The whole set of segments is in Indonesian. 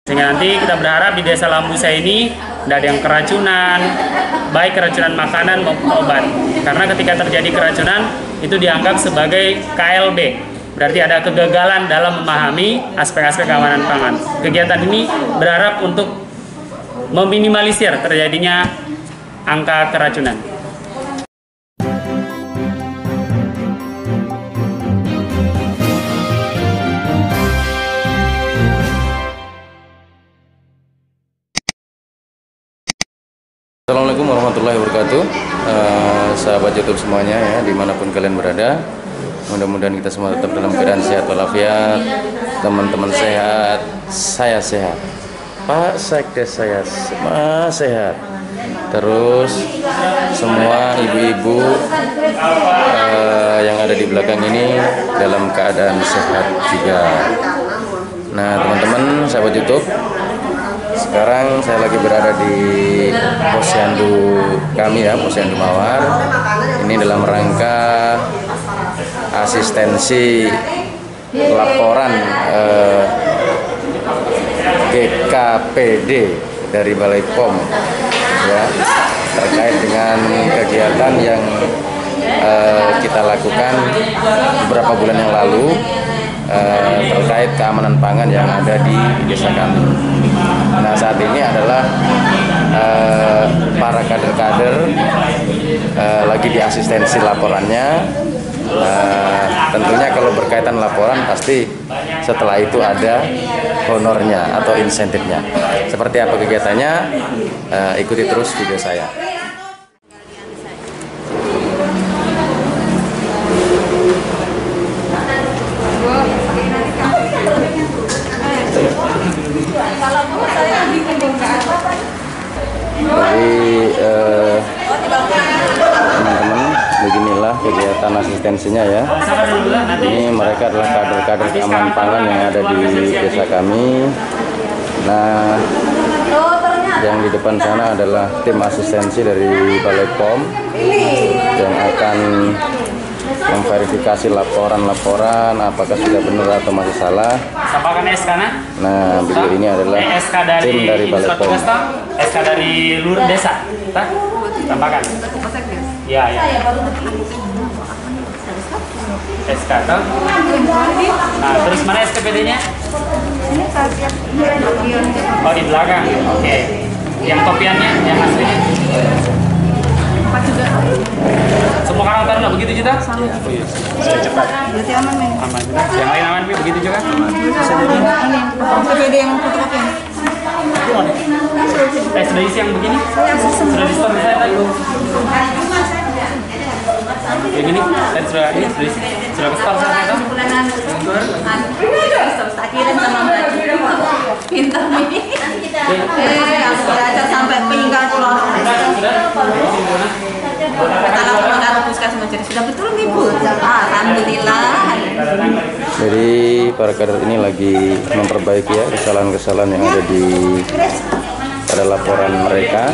Sehingga nanti kita berharap di Desa Lambusa ini tidak ada yang keracunan, baik keracunan makanan maupun obat. Karena ketika terjadi keracunan, itu dianggap sebagai KLB. Berarti ada kegagalan dalam memahami aspek-aspek keamanan pangan. Kegiatan ini berharap untuk meminimalisir terjadinya angka keracunan. Assalamualaikum warahmatullahi wabarakatuh. Sahabat YouTube semuanya ya, dimanapun kalian berada, mudah-mudahan kita semua tetap dalam keadaan sehat walafiat, teman-teman sehat, saya sehat, Pak Sekdes saya sehat, terus semua ibu-ibu yang ada di belakang ini dalam keadaan sehat juga. Nah teman-teman sahabat YouTube, sekarang saya lagi berada di Posyandu kami ya, Posyandu Mawar. Ini dalam rangka asistensi laporan GKPD dari Balai POM ya, terkait dengan kegiatan yang kita lakukan beberapa bulan yang lalu terkait keamanan pangan yang ada di desa kami. Nah saat ini adalah para kader-kader lagi di asistensi laporannya. Tentunya kalau berkaitan laporan pasti setelah itu ada honornya atau insentifnya. Seperti apa kegiatannya? Ikuti terus video saya. Jadi teman-teman, beginilah kegiatan asistensinya ya. Ini mereka adalah kader-kader keamanan pangan yang ada di desa kami. Nah, yang di depan sana adalah tim asistensi dari Balai POM yang akan memverifikasi laporan-laporan apakah sudah benar atau masih salah. Nah, video ini adalah tim dari Balai POM. SK dari Lurah Desa, tambahkan. Ya. SK toh. Nah, terus mana SKPD-nya? Oh, di belakang. Oke. Yang kopiannya, yang aslinya? Semua karakter udah begitu juga? Sama. Cepat. Berarti aman, Men. Aman. Yang lain aman, Men? Begitu juga? Bisa jadi. Ini, SKPD yang fotokopian. Sudah isi yang begini? Sudah di store saya tadi. Yang ini, dan sudah isi, sudah ke store saya tadi. Tak kirim sama Mbak. Pintar nih. Aku belajar sampai pinggang keluar. Kalau pengaruh puskesmas jadi sudah betul Ibu. Alhamdulillah. Jadi para kader ini lagi memperbaiki ya kesalahan-kesalahan yang ada pada laporan mereka.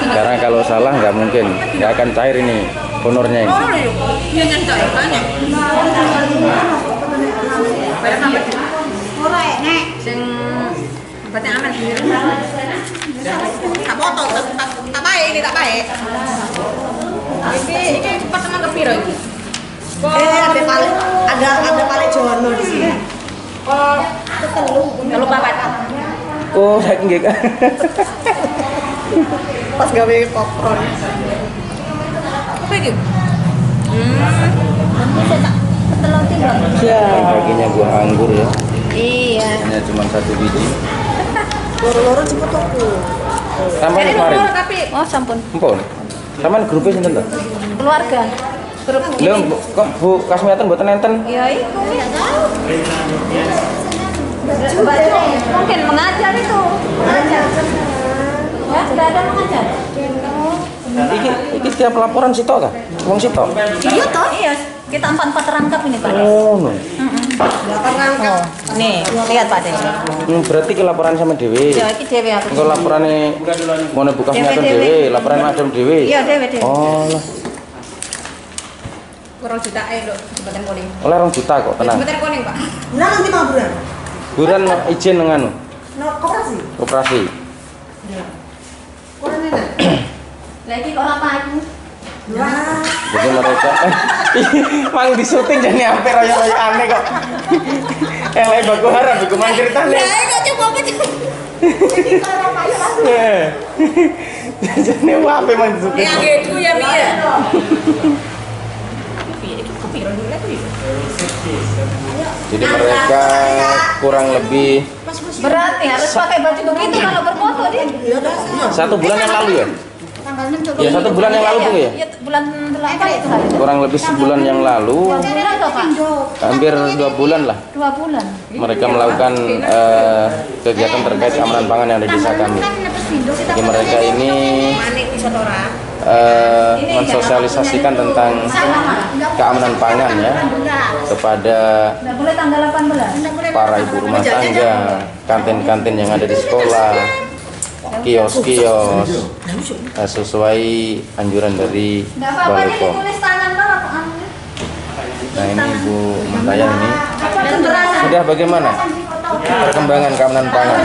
Karena kalau salah nggak mungkin, nggak akan cair ini honornya ini. Tak baik ini, tak baik. Ini cepat teman kepiro ini. Ada paling jono di sini. Oh, kalau bapak. Oh, saya nggak. Pas gawe popcorn. Apa ini? Telur tinggal. Ya, baginya buah anggur ya. Iya. Hanya cuma 1 biji. Loro-loro cepet aku. Sampai kemarin. Oh, sampun. Empun. Sampean grupnya sinten to? Keluarga. Grup. Lho, kok Bu Kasmiaten mboten enten? Ya itu. Mungkin mengajar itu. Mengajar. Ya, sudah ada mengajar. Iki setiap laporan sitok kah? Wong sitok? Iya toh? Iya. Kita 4 rangkap ini, Pak. Oh, no. 8 rangkap. Nih, lihat Pak Dewi. Berarti ke laporan sama Dewi. Ya, iki Dewi aku. Engko laporane ngono buka Kasmiaten Dewi, laporan Madam Dewi. Iya, Dewi. Oh, lah. Kurang juta lho, jembatan kuning. Oleh 2 juta kok, tenang. Jembatan kuning, Pak. Bulan nanti mau bulan. Buran izin dengan Koperasi. Lagi orang pagi. Jadi mereka mang di syuting jadi sampai royo-royo aneh kok. Elek baku harap iku mang ceritane. Ya kok coba apa coba. Jadi wae mang di syuting. Ya gitu ya Mia. Jadi mereka kurang lebih Berarti harus pakai baju begitu kalau berfoto dia. 1 bulan yang lalu ya? Ya 1 bulan yang lalu tuh ya? Iya, bulan 8 itu hari. Kurang lebih sebulan yang lalu, hampir 2 bulan lah. 2 bulan. Mereka melakukan kegiatan terkait keamanan pangan yang ada di desa kami. Jadi mereka ini mensosialisasikan tentang keamanan pangan ya kepada para ibu rumah tangga, kantin-kantin yang ada di sekolah, kios-kios, sesuai anjuran dari Balai POM. Nah ini Ibu Mentayan ini sudah bagaimana perkembangan keamanan pangan?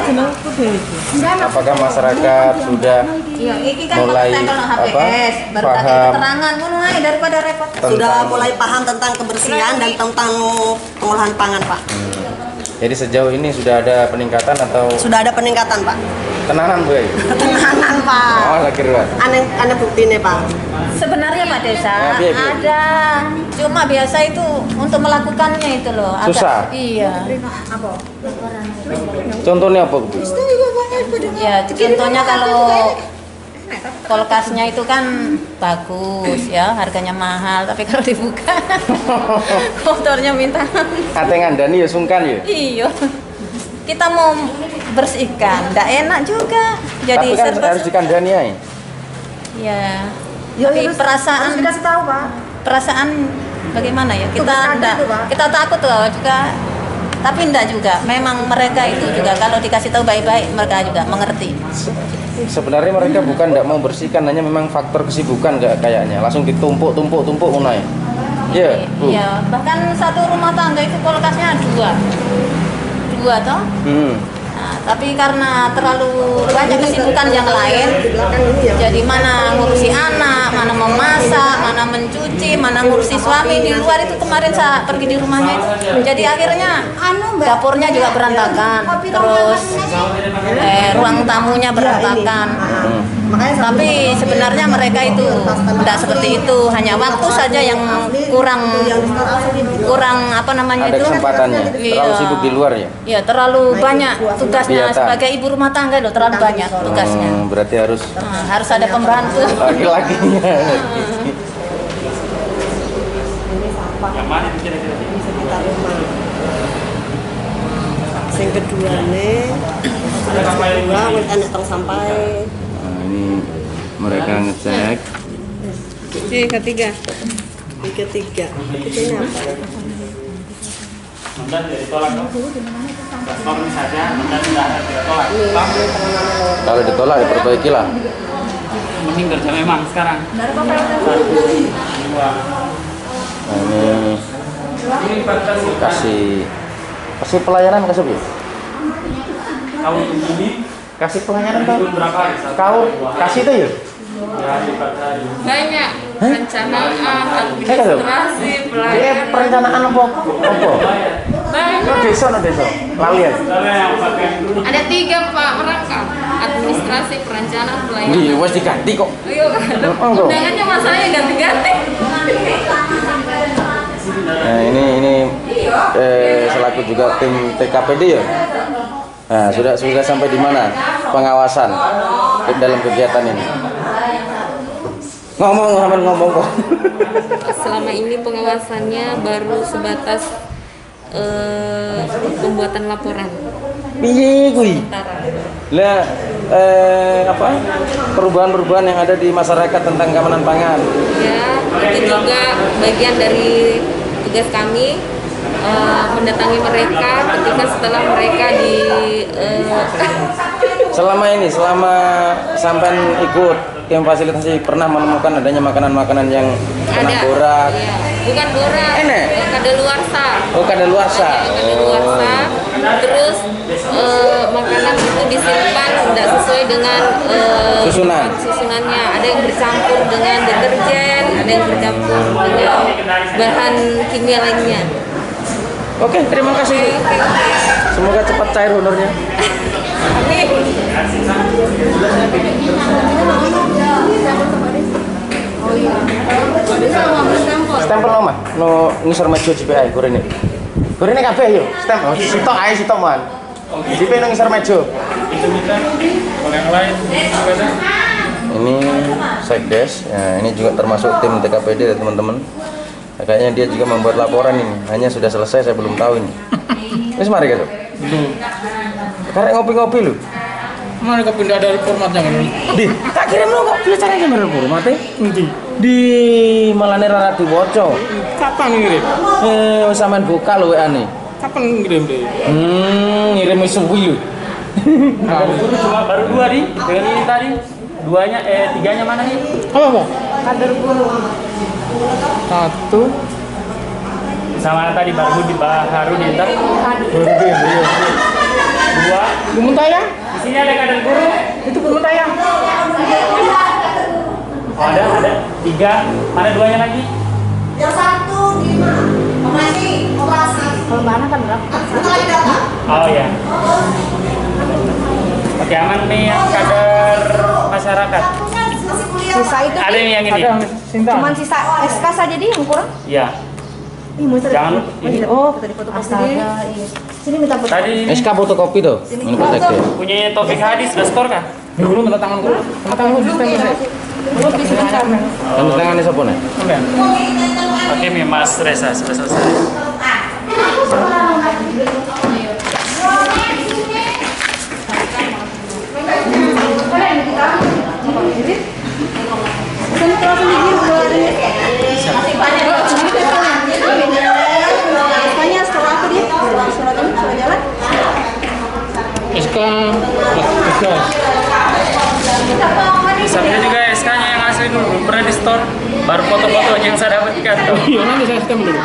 Apakah masyarakat sudah mulai paham daripada repot. Sudah mulai paham tentang kebersihan dan tentang pengolahan pangan, Pak. Jadi sejauh ini sudah ada peningkatan atau Sudah ada peningkatan, Pak. tenanan Bu? Tenangan, Pak. Oh lagi ruwet. Aneh bukti nih, Pak. Sebenarnya Pak Desa Nah, biar. ada, cuma biasa itu untuk melakukannya itu loh. agak- Susah? Iya. Contohnya apa Bu? Ya contohnya kalau kulkasnya itu kan bagus ya, harganya mahal, tapi kalau dibuka motornya minta. Ate ngandani ya sungkan ya? Iya. Kita mau bersihkan, nggak enak juga. Jadi Tapi kan serba- harus dikandani ya. Ya. Tapi perasaan Dikasih tahu, Pak. perasaan bagaimana ya? Kita Tugas enggak, itu, Pak. kita takut loh juga. Tapi enggak juga. Memang mereka itu juga kalau dikasih tahu baik-baik mereka juga mengerti. Sebenarnya mereka bukan tidak mau bersihkan, hanya memang faktor kesibukan kayaknya. Langsung ditumpuk unai. Iya, Bu. Iya, bahkan satu rumah tangga itu kulkasnya dua toh. Nah, tapi karena terlalu banyak kesibukan yang lain, jadi mana ngurusi anak, mana memasak, mana mencuci, mana ngurusi suami di luar itu kemarin saya pergi di rumahnya itu. Jadi akhirnya dapurnya juga berantakan, terus ruang tamunya berantakan. Tapi sebenarnya mereka itu tidak seperti itu, hanya waktu saja yang kurang apa namanya Ada itu. kesempatannya. Terlalu sibuk di luar ya. Iya, terlalu banyak tugasnya Kegiatan. sebagai ibu rumah tangga loh, terlalu banyak tugasnya. Berarti harus Harus ada pembantu. laki-lakinya. Yang kedua nih, wis enek tong sampai. Nah, ini mereka ngecek. Ketiga. Ini apa? Mandan ya ditolak dong. Paspor saja, mandan tidak ditolak. Kalau ditolak diperbaiki lah. Mending kerja memang sekarang. Nah, ini kasih pelayanan kasih Bu. Tahun ini Kasih pelayanan kau. berapa hari? Kau kasih itu ya? Banyak perencanaan, administrasi, pelayanan. Perencanaan apa? Banyak. Desa. Lalian. Ada 3 Pak merangkap. Administrasi, perencanaan, pelayanan. Iya, wes diganti kok. Ayo, Enggak. undangannya masalahnya ganti-ganti. Nah, ini selaku juga tim TKPD ya. Nah, sudah sampai di mana pengawasan dalam kegiatan ini? Ngomong kok. Selama ini pengawasannya baru sebatas pembuatan laporan. Piye kuwi? Lah perubahan-perubahan yang ada di masyarakat tentang keamanan pangan. Ya, itu juga bagian dari tugas kami mendatangi mereka ketika setelah mereka Selama sampai ikut tim fasilitasi pernah menemukan adanya makanan-makanan yang kena ada. borak. Iya. Bukan borak. Enek? Kadaluarsa. Oh, kadaluarsa. Kadaluarsa. terus makanan itu disimpan tidak sesuai dengan susunannya. Ada yang bercampur dengan deterjen, ada yang bercampur dengan bahan kimia lainnya. Oke, terima kasih. Semoga cepat cair honornya. Amin. Stempel nomah, no ngisor meja JPI kurene. Kurene kabeh yo, stempel. Sitok ae sitok man. JPI no ngisor meja. Kalau yang lain ada. Ini Sekdes, ya, ini juga termasuk tim TKPD ya teman-teman. Kayaknya dia juga membuat laporan ini, hanya sudah selesai saya belum tahu ini. Wis mari guys. Belum. Karek ngopi-ngopi lu. Mana kepindah dari formatnya kan? Di, tak kirim lu kok bicara gimana formatnya? Di Malane Rarati Woco. Kapan ngirim? Sampean buka lu WA-ne. Kapan ngirim deh? Ngirim suwi lu. Baru dua di dengan ini tadi. Tiganya mana nih? Apa? Kader guru. Satu. Sama tadi baru di ntar. Dua. Muntaya? Di sini ada kader guru. Itu Muntaya. Oh, ada. Tiga. Mana duanya lagi? Yang satu di mana? Operasi. Kalau mana kan berapa? Oh ya. Oke, aman nih yang kader masyarakat. Sisa itu Ada nih yang ini. cuman sisa SK saja dia yang kurang. Iya. Ih, mau Jangan ini. Oh, tadi fotokopi dia. Iya. Sini minta foto. Tadi ini SK fotokopi tuh. Ini Pak Sekdes. punya Taufik Hadi sudah skor kah? Dulu tanda tangan dulu. Tanda tangan dulu sistem. Belum di sini kan. Tanda tangannya siapa nih? Oke, nih Mas Reza sudah selesai. SK-nya sekolah apa dia? Surat ini, surat jalan? SK. Sampai juga SK-nya yang asli dulu, belum pernah di store. Baru foto-foto yang saya dapat di kantor. Iya, nanti saya stempel dulu.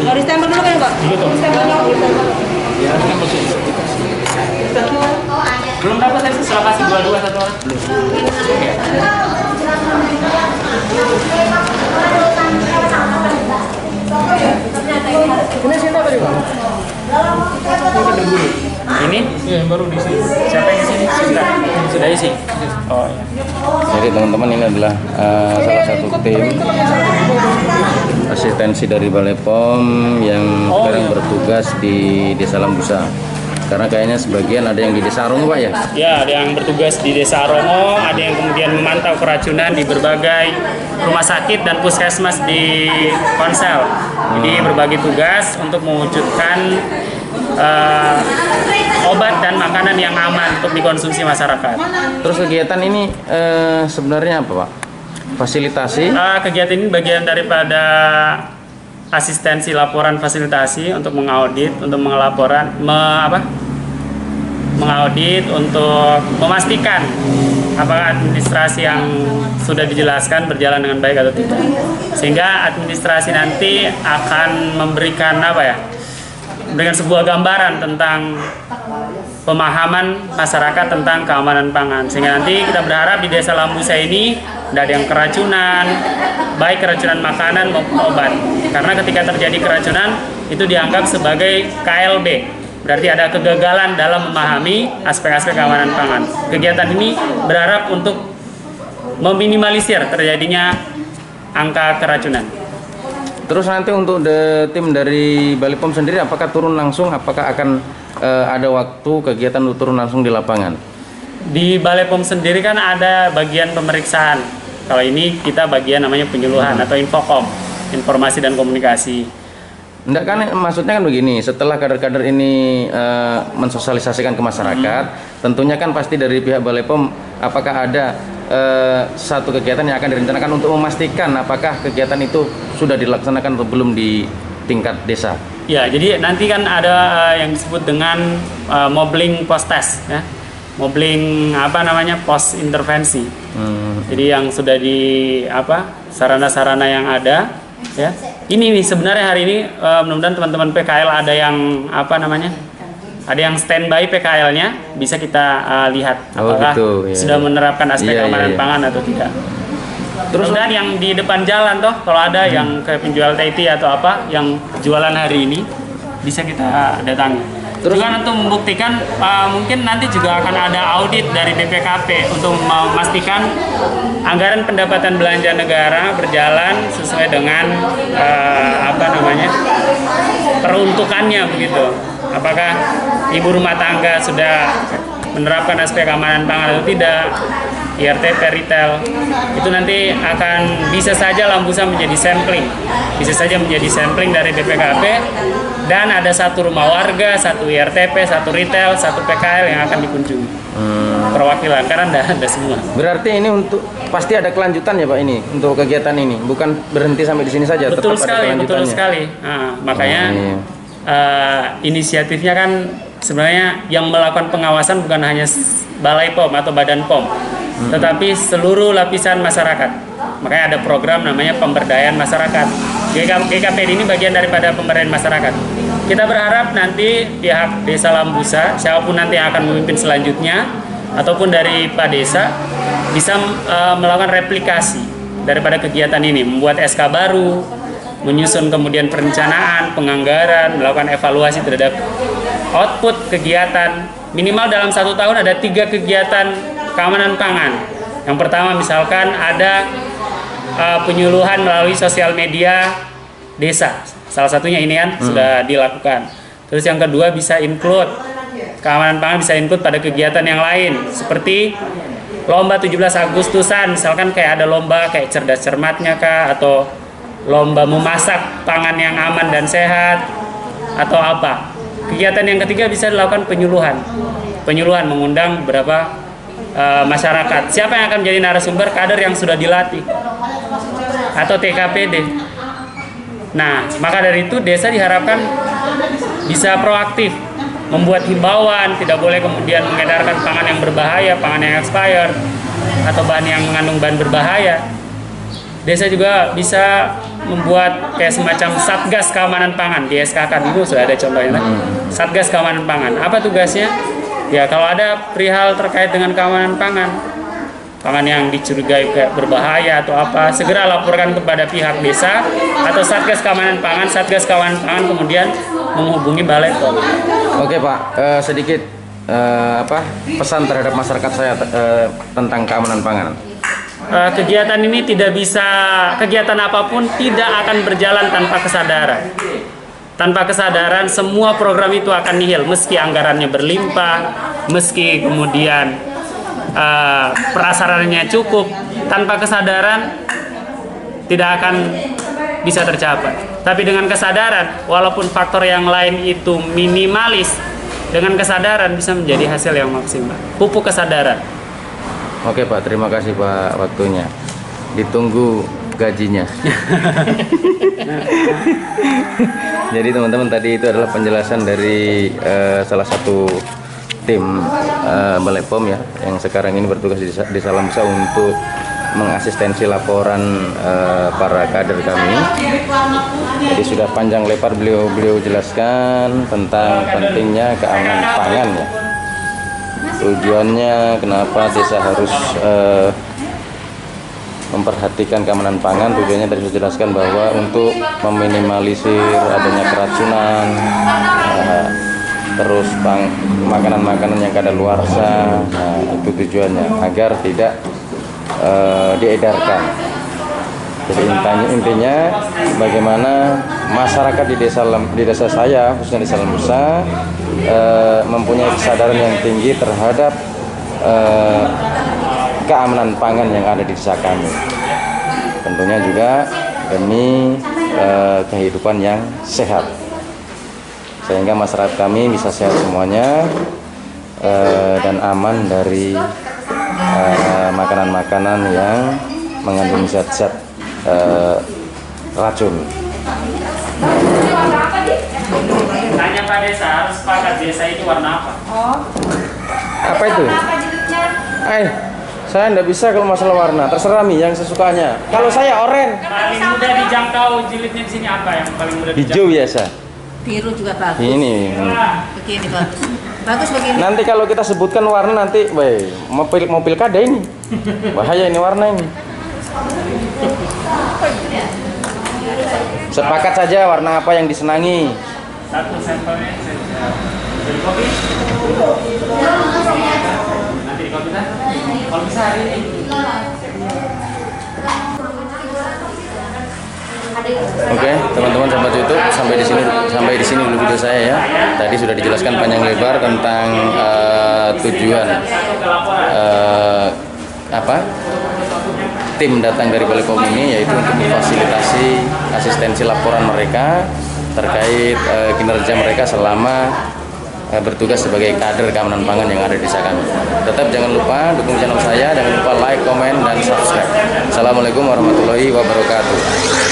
Mau di stempel dulu kan, Pak? Iya, dong. Stempel dulu. Ya, stempel sih. Belum dapat saya sudah kasih dua satu orang. Belum. Ini sini tadi, Pak. Ini? Iya, yang baru di sini. Siapa yang di sini? Sudah isi. Oh iya. Jadi teman-teman ini adalah salah satu tim asistensi dari Balai POM yang sekarang bertugas di Desa Lambusa. Karena kayaknya sebagian ada yang di Desa Arongo, Pak ya? Ya, ada yang bertugas di Desa Arongo, ada yang kemudian memantau keracunan di berbagai rumah sakit dan puskesmas di Konsel. Jadi berbagi tugas untuk mewujudkan obat dan makanan yang aman untuk dikonsumsi masyarakat. Terus kegiatan ini sebenarnya apa, Pak? Fasilitasi? Kegiatan ini bagian daripada asistensi laporan fasilitasi untuk mengaudit, untuk mengaudit untuk memastikan apakah administrasi yang sudah dijelaskan berjalan dengan baik atau tidak. Sehingga administrasi nanti akan memberikan memberikan sebuah gambaran tentang pemahaman masyarakat tentang keamanan pangan. Sehingga nanti kita berharap di Desa Lambusa ini tidak ada yang keracunan, baik keracunan makanan maupun obat. Karena ketika terjadi keracunan itu dianggap sebagai KLB. Berarti ada kegagalan dalam memahami aspek-aspek keamanan pangan. Kegiatan ini berharap untuk meminimalisir terjadinya angka keracunan. Terus nanti untuk tim dari Balai POM sendiri apakah turun langsung, apakah akan ada waktu kegiatan untuk turun langsung di lapangan? Di Balai POM sendiri kan ada bagian pemeriksaan. Kalau ini kita bagian namanya penyuluhan atau infokom, informasi dan komunikasi. Enggak kan, maksudnya kan begini, setelah kader-kader ini mensosialisasikan ke masyarakat, tentunya kan pasti dari pihak Balai POM apakah ada satu kegiatan yang akan direncanakan untuk memastikan apakah kegiatan itu sudah dilaksanakan atau belum di tingkat desa. Ya, jadi nanti kan ada yang disebut dengan mobbing post test, ya. Mobbing pos intervensi. Jadi yang sudah di sarana-sarana yang ada, ya. Ini nih sebenarnya hari ini mudah-mudahan teman-teman PKL ada yang ada yang standby PKL-nya, bisa kita lihat Oh, apakah gitu, ya. sudah menerapkan aspek Iya, keamanan iya. pangan atau tidak. Terus Dan yang di depan jalan toh, kalau ada yang kayak penjual teh atau apa yang jualan hari ini, bisa kita datangi. Terus- Juga untuk membuktikan, mungkin nanti juga akan ada audit dari BPKP untuk memastikan anggaran pendapatan belanja negara berjalan sesuai dengan peruntukannya begitu. Apakah ibu rumah tangga sudah menerapkan aspek keamanan pangan atau tidak, IRTP retail, itu nanti akan bisa saja Lambusa menjadi sampling, bisa saja menjadi sampling dari BPKP, dan ada satu rumah warga, satu IRTP, satu retail, satu PKL yang akan dikunjungi. Perwakilan, karena ada semua. berarti ini untuk pasti ada kelanjutan ya Pak ini untuk kegiatan ini, bukan berhenti sampai di sini saja. Betul tetap sekali, ada betul kelanjutannya. sekali. Nah, makanya Iya. inisiatifnya kan sebenarnya yang melakukan pengawasan bukan hanya Balai POM atau Badan POM, tetapi seluruh lapisan masyarakat. Makanya ada program namanya pemberdayaan masyarakat. GKPD ini bagian daripada pemberdayaan masyarakat. Kita berharap nanti pihak Desa Lambusa, siapapun nanti yang akan memimpin selanjutnya, ataupun dari Pak Desa, bisa melakukan replikasi daripada kegiatan ini, membuat SK baru, menyusun kemudian perencanaan, penganggaran, melakukan evaluasi terhadap output kegiatan. Minimal dalam 1 tahun ada 3 kegiatan keamanan pangan. Yang pertama misalkan ada penyuluhan melalui sosial media desa. Salah satunya ini kan sudah dilakukan. Terus yang kedua bisa include keamanan pangan, bisa include pada kegiatan yang lain seperti lomba 17 Agustusan, misalkan kayak ada lomba kayak cerdas cermatnya kah, atau lomba memasak pangan yang aman dan sehat, atau apa. Kegiatan yang ketiga bisa dilakukan penyuluhan. Penyuluhan mengundang beberapa masyarakat. Siapa yang akan menjadi narasumber? Kader yang sudah dilatih atau TKPD. Nah, maka dari itu desa diharapkan bisa proaktif, membuat himbauan, tidak boleh kemudian mengedarkan pangan yang berbahaya, pangan yang expired, atau bahan yang mengandung bahan berbahaya. Desa juga bisa membuat kayak semacam Satgas Keamanan Pangan di SKK dulu sudah ada contohnya. Satgas Keamanan Pangan. Apa tugasnya? Ya kalau ada perihal terkait dengan keamanan pangan, pangan yang dicurigai kayak berbahaya atau apa, segera laporkan kepada pihak desa atau Satgas Keamanan Pangan. Satgas Keamanan Pangan kemudian menghubungi Balai POM. Oke Pak, sedikit pesan terhadap masyarakat saya tentang keamanan pangan. Kegiatan ini tidak bisa, kegiatan apapun tidak akan berjalan tanpa kesadaran. Tanpa kesadaran semua program itu akan nihil, meski anggarannya berlimpah, meski kemudian prasarannya cukup, tanpa kesadaran tidak akan bisa tercapai. Tapi dengan kesadaran, walaupun faktor yang lain itu minimalis, dengan kesadaran bisa menjadi hasil yang maksimal. Pupuk kesadaran. Oke Pak, terima kasih Pak waktunya. Ditunggu gajinya. Jadi teman-teman, tadi itu adalah penjelasan dari salah satu tim Balai POM ya, yang sekarang ini bertugas di Desa Lambusa untuk mengasistensi laporan para kader kami. Jadi sudah panjang lebar beliau jelaskan tentang pentingnya keamanan pangan ya. Tujuannya kenapa desa harus memperhatikan keamanan pangan, tujuannya tadi sudah jelaskan bahwa untuk meminimalisir adanya keracunan, terus makanan-makanan yang kadaluarsa, itu tujuannya agar tidak diedarkan. Jadi intinya bagaimana masyarakat di desa saya, khususnya Desa Lambusa, mempunyai kesadaran yang tinggi terhadap keamanan pangan yang ada di desa kami. Tentunya juga demi kehidupan yang sehat, sehingga masyarakat kami bisa sehat semuanya dan aman dari makanan-makanan yang mengandung zat-zat racun. Tanya Pak Desa, harus pakai desa ini warna apa? Apa itu? Saya nggak bisa kalau masalah warna, terserah Mi yang sesukanya. Kalau saya oren. Paling mudah dijangkau jilidnya di sini apa yang paling mudah dijangkau? Hijau biasa. Biru juga bagus. Ini. Begini bagus. Bagus begini. Nanti kalau kita sebutkan warna nanti, mau pilkada ini. Bahaya ini warna ini. Sepakat saja warna apa yang disenangi. Satu sampelnya jadi kopi. Nanti di kopi kan? Kalau bisa hari ini. Oke, teman-teman sahabat YouTube, sampai di sini dulu video saya ya. Tadi sudah dijelaskan panjang lebar tentang tujuan tim datang dari Balai POM ini, yaitu untuk memfasilitasi asistensi laporan mereka terkait kinerja mereka selama bertugas sebagai kader keamanan pangan yang ada di desa kami. Tetap jangan lupa dukung channel saya, jangan lupa like, komen, dan subscribe. Assalamualaikum warahmatullahi wabarakatuh.